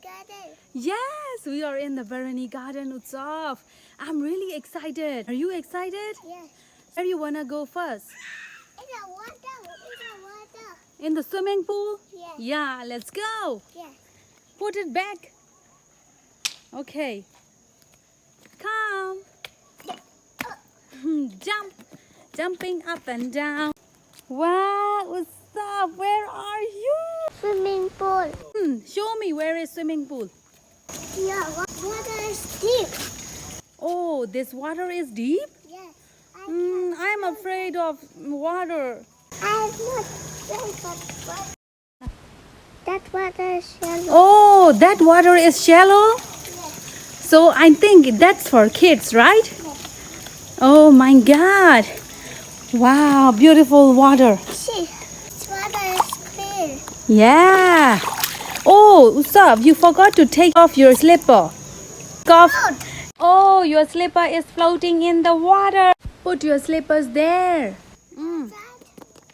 garden. Yes, we are in the Barani Garden Utsav. I'm really excited. Are you excited? Yes. Where you wanna go first? In the water. In the water. In the swimming pool? Yes. Yeah, let's go. Yes. Put it back. Okay. Come. Jump. Jumping up and down. Wow, what's up? Where are you? Swimming pool. Show me where is swimming pool. Yeah, water is deep. Oh, this water is deep? Yes. I'm afraid of water. I'm not afraid, but that water is shallow. Oh, that water is shallow? Yes. So I think that's for kids, right? Yes. Oh my God. Wow, beautiful water. See, this water is clear. Yeah. Oh, Usab, you forgot to take off your slipper. Float. Oh, your slipper is floating in the water. Put your slippers there.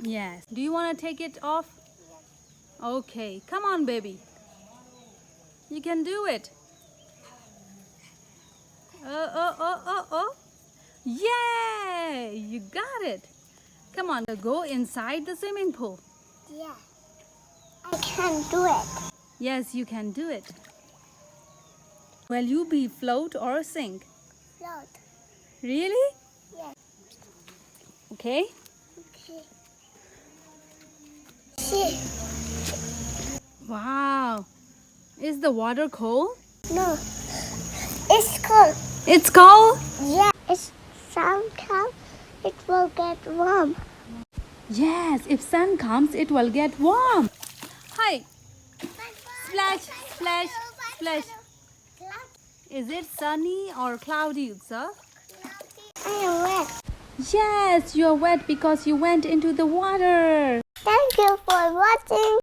Yes. Do you want to take it off? Okay. Come on, baby. You can do it. Oh. Yay! You got it. Come on, go inside the swimming pool. Yeah. I can do it. Yes, you can do it. Will you be float or sink? Float. Really? Yes. Okay. Okay. See. Wow. Is the water cold? No. It's cold. It's cold? Yeah. It's sun comes, it will get warm. Yes, if sun comes, it will get warm. Hi. Splash, splash, splash. Is it sunny or cloudy, sir? I am wet. Yes, you're wet because you went into the water. Thank you for watching.